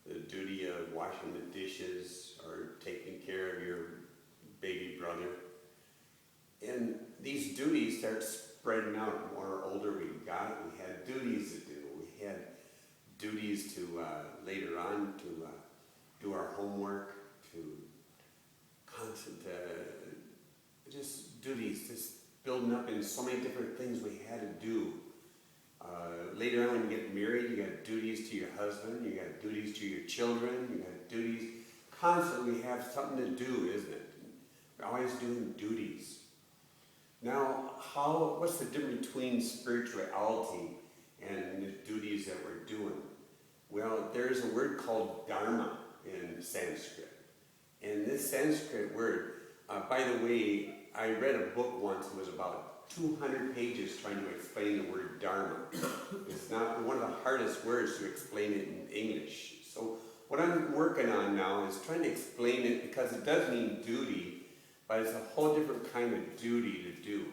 the duty of washing the dishes or taking care of your baby brother. And these duties start spreading out. The more older we got, we had duties to do. We had duties to, later on, to do our homework, to constant, just duties, just building up in so many different things we had to do. Later on, when you get married, you got duties to your husband, you got duties to your children, you got duties. Constantly we have something to do, isn't it? We're always doing duties. Now, what's the difference between spirituality and the duties that we're doing? Well, there's a word called Dharma in Sanskrit. And this Sanskrit word, by the way, I read a book once, it was about 200 pages trying to explain the word Dharma. It's not one of the hardest words to explain it in English. So what I'm working on now is trying to explain it, because it does mean duty, but it's a whole different kind of duty to do.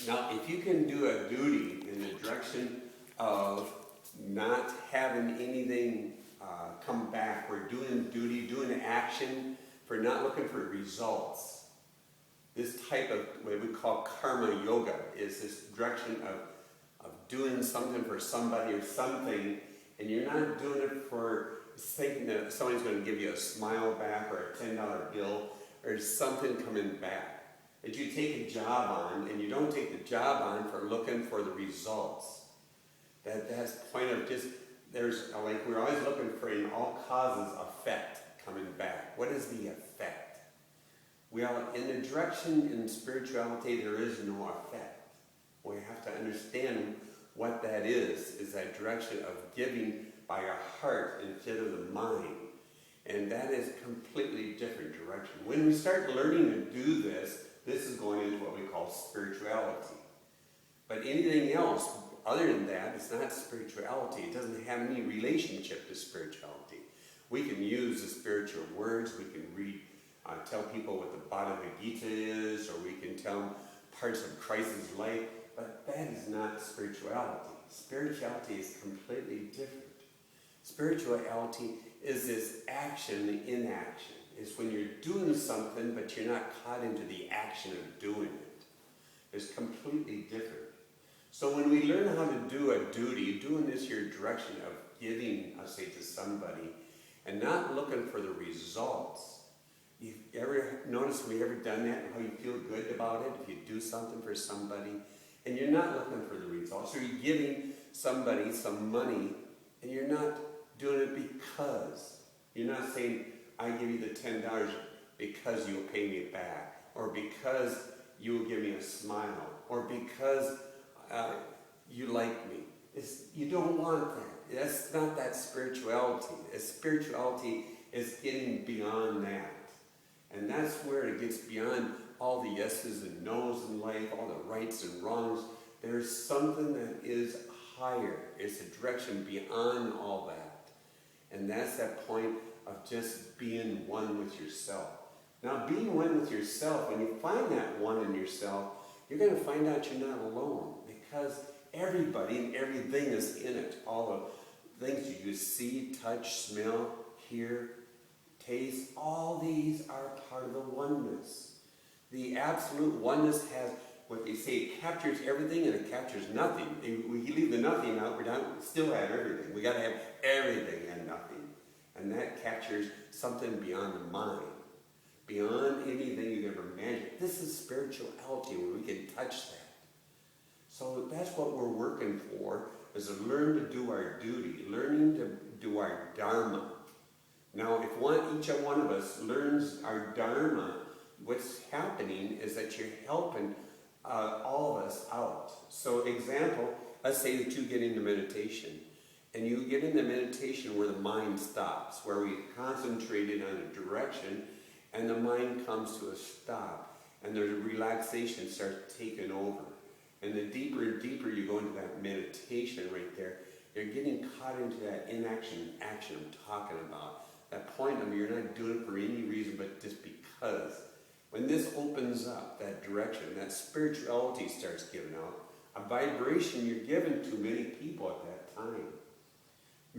Now, if you can do a duty in the direction of not having anything come back, we're doing duty, doing action for not looking for results. This type of what we call karma yoga is this direction of doing something for somebody or something, and you're not doing it for thinking that somebody's going to give you a smile back or a $10 bill or something coming back. That you take a job on, and you don't take the job on for looking for the results. That's the point of just, there's, like, we're always looking for, in all causes, effect coming back. What is the effect? Well, in the direction in spirituality, there is no effect. We have to understand what that is that direction of giving by our heart instead of the mind. And that is a completely different direction. When we start learning to do this, this is going into what we call spirituality. But anything else other than that, it's not spirituality. It doesn't have any relationship to spirituality. We can use the spiritual words, we can tell people what the Bhagavad Gita is, or we can tell them parts of Christ's life, but that is not spirituality. Spirituality is completely different. Spirituality is this action, the inaction. It's when you're doing something, but you're not caught into the action of doing it. It's completely different. So when we learn how to do a duty, doing this here direction of giving, I say, to somebody, and not looking for the results. You ever notice, have we ever done that, and how you feel good about it if you do something for somebody and you're not looking for the results? Or you're giving somebody some money and you're not doing it because. You're not saying, I give you the $10 because you'll pay me back, or because you'll give me a smile, or because you like me. You don't want that. That's not that spirituality. Spirituality is getting beyond that. And that's where it gets beyond all the yeses and nos in life, all the rights and wrongs. There's something that is higher. It's a direction beyond all that. And that's that point of just being one with yourself. Now, being one with yourself, when you find that one in yourself, you're going to find out you're not alone, because everybody and everything is in it. All the things you see, touch, smell, hear, taste, all these are part of the oneness. The absolute oneness has what they say, it captures everything and it captures nothing. We leave the nothing out, we still have everything. We got to have everything and nothing. And that captures something beyond the mind, beyond anything you ever imagined. This is spirituality, where we can touch that. So that's what we're working for, is to learn to do our duty, learning to do our Dharma. Now, if each one of us learns our Dharma, what's happening is that you're helping all of us out. So, example, let's say that you get into meditation, and you get into meditation where the mind stops, where we concentrated on a direction, and the mind comes to a stop, and the relaxation starts taking over. And the deeper and deeper you go into that meditation right there, you're getting caught into that inaction, action I'm talking about. That point of you're not doing it for any reason but just because. When this opens up, that direction, that spirituality starts giving out, a vibration you're given to many people at that time.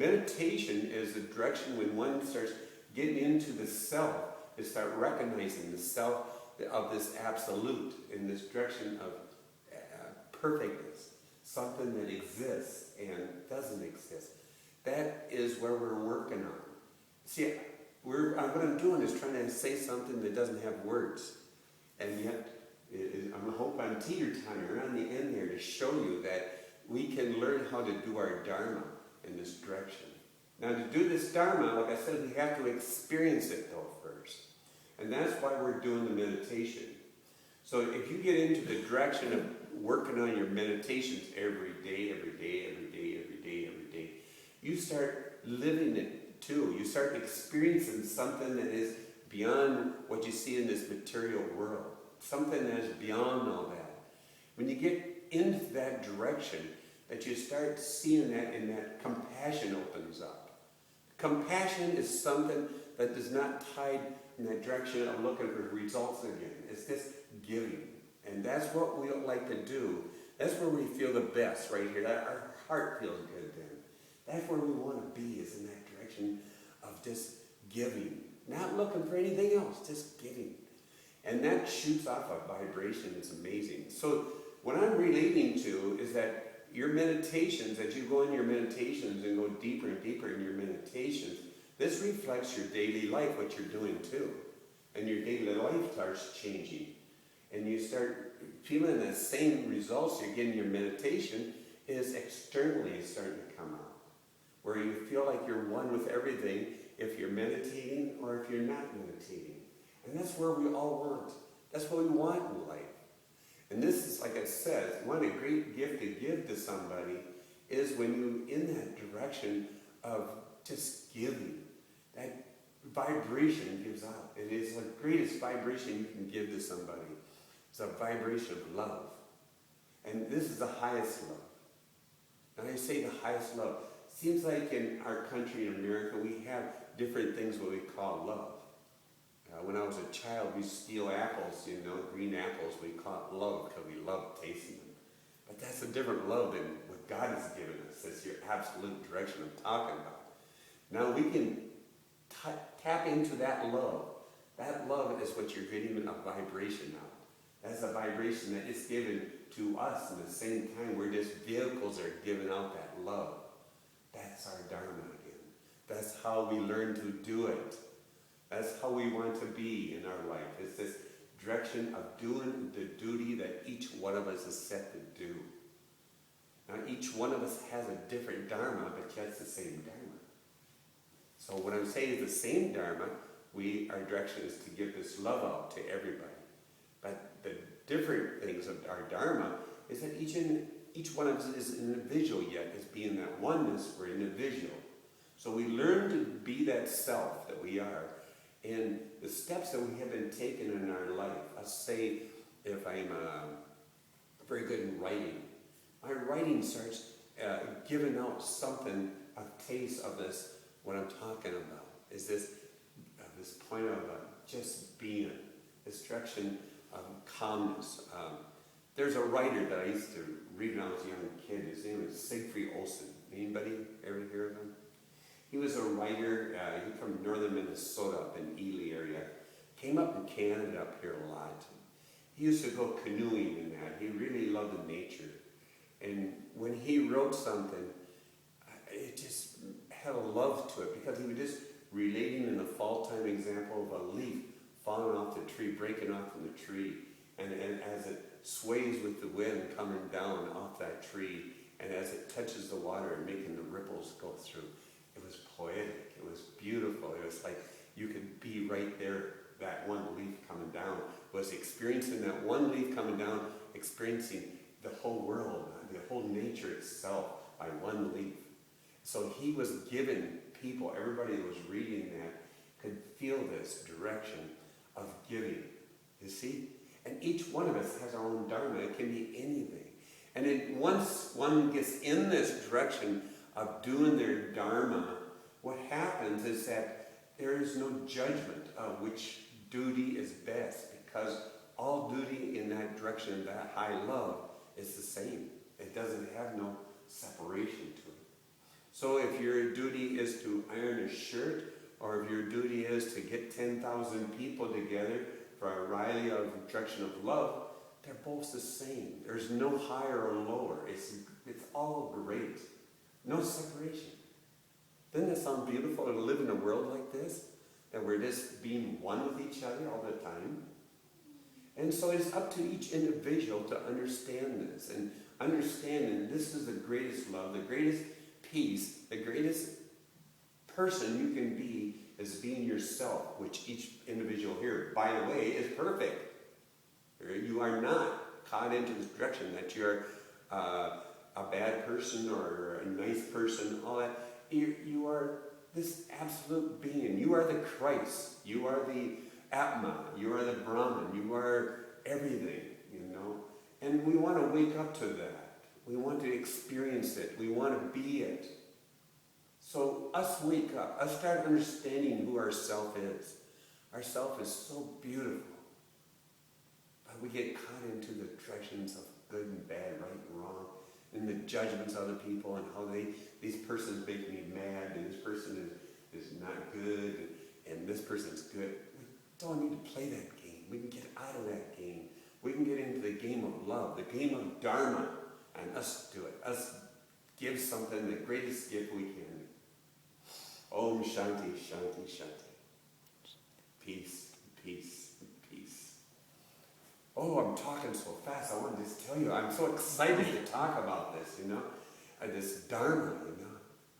Meditation is the direction when one starts getting into the self, to start recognizing the self of this absolute, in this direction of perfectness, something that exists and doesn't exist. That is where we're working on. See, what I'm doing is trying to say something that doesn't have words. And yet, I hope I'm teeter-tottering around the end there to show you that we can learn how to do our Dharma in this direction. Now, to do this Dharma, like I said, we have to experience it though first. And that's why we're doing the meditation. So if you get into the direction of working on your meditations every day, you start living it too. You start experiencing something that is beyond what you see in this material world. Something that is beyond all that. When you get into that direction, that you start seeing that, and that compassion opens up. Compassion is something that is not tied in that direction of looking for results again. It's just giving. And that's what we like to do. That's where we feel the best right here. Our heart feels good then. That's where we want to be, is in that direction of just giving. Not looking for anything else, just giving. And that shoots off a vibration that's amazing. So what I'm relating to is that your meditations, as you go in your meditations and go deeper and deeper in your meditations, this reflects your daily life, what you're doing too. And your daily life starts changing. And you start feeling the same results you get in your meditation is externally starting to come out. Where you feel like you're one with everything if you're meditating or if you're not meditating. And that's where we all want. That's what we want in life. And this is, like I said, one a great gift to give to somebody is when you in that direction of just giving. That vibration gives out. It is the greatest vibration you can give to somebody. It's a vibration of love. And this is the highest love. And I say the highest love. Seems like in our country, in America, we have different things what we call love. When I was a child, we steal apples, green apples. We call it love because we love tasting them. But that's a different love than what God has given us. That's your absolute direction I'm talking about. Now we can tap into that love. That love is what you're getting a vibration of. That's a vibration that is given to us. And at the same time, we're just vehicles that are giving out that love. That's our Dharma again. That's how we learn to do it. That's how we want to be in our life. It's this direction of doing the duty that each one of us is set to do. Now, each one of us has a different Dharma, but yet it's the same Dharma. So what I'm saying is the same Dharma, our direction is to give this love out to everybody. But the different things of our Dharma is that each one of us is an individual yet, as being that oneness, we're individual. So we learn to be that self that we are. And the steps that we have been taking in our life, let's say if I'm very good in writing, my writing starts giving out something, a taste of this, what I'm talking about, is this point of just being, this direction of calmness. There's a writer that I used to read when I was a young kid. His name is Siegfried Olsen. Anybody ever hear of him? He was a writer, he from northern Minnesota up in Ely area. Came up in Canada up here a lot. He used to go canoeing in that. He really loved the nature. And when he wrote something, it just had a love to it because he was just relating in a fall-time example of a leaf falling off the tree, breaking off from the tree. And as it sways with the wind coming down off that tree, and as it touches the water and making the ripples go through. It was poetic. It was beautiful. It was like you could be right there, that one leaf coming down, was experiencing that one leaf coming down, experiencing the whole world, the whole nature itself by one leaf. So he was giving people, everybody that was reading that, could feel this direction of giving. You see? And each one of us has our own Dharma. It can be anything. And once one gets in this direction of doing their Dharma, what happens is that there is no judgment of which duty is best, because all duty in that direction, that high love, is the same. It doesn't have no separation to it. So if your duty is to iron a shirt, or if your duty is to get 10,000 people together for a rally of direction of love, they're both the same. There's no higher or lower. It's all great. No separation. Doesn't it sound beautiful to live in a world like this? That we're just being one with each other all the time? And so it's up to each individual to understand this. And understanding this is the greatest love, the greatest peace, the greatest person you can be is being yourself, which each individual here, by the way, is perfect. You are not caught into this direction that you're a bad person or a nice person, all that. You are this absolute being. You are the Christ. You are the Atma. You are the Brahman. You are everything, And we want to wake up to that. We want to experience it. We want to be it. So us wake up. Us start understanding who our self is. Our self is so beautiful. But we get caught into the directions of good and bad, right and wrong, and the judgments of other people and how these persons make me mad, and this person is not good, and this person's good. We don't need to play that game. We can get out of that game. We can get into the game of love, the game of Dharma, and us do it. Us give something, the greatest gift we can. Om Shanti, Shanti, Shanti. Peace, peace, peace. Oh, I'm talking so fast. I want to just tell you, I'm so excited to talk about this, this Dharma,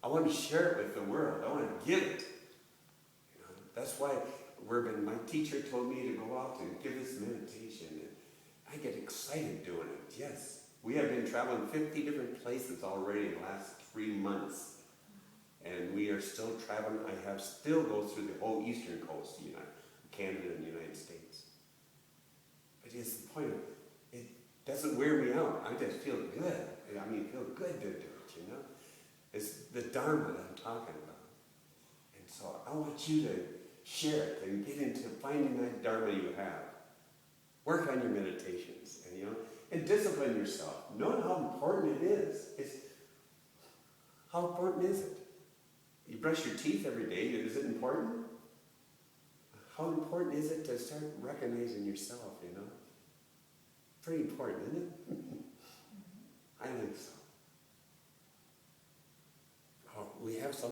I want to share it with the world. I want to give it. That's why my teacher told me to go out and give this meditation. And I get excited doing it. Yes. We have been traveling 50 different places already in the last 3 months. And we are still traveling. I have still go through the whole eastern coast, Canada and the United States. But it's the point of, it doesn't wear me out. I just feel good. Feel good to do it, It's the Dharma that I'm talking about. And so I want you to share it and get into finding that Dharma you have. Work on your meditations, and discipline yourself. Know how important it is. How important is it? You brush your teeth every day. Is it important? How important is it to start recognizing yourself, Pretty important, isn't it? I think so. Oh, we have some.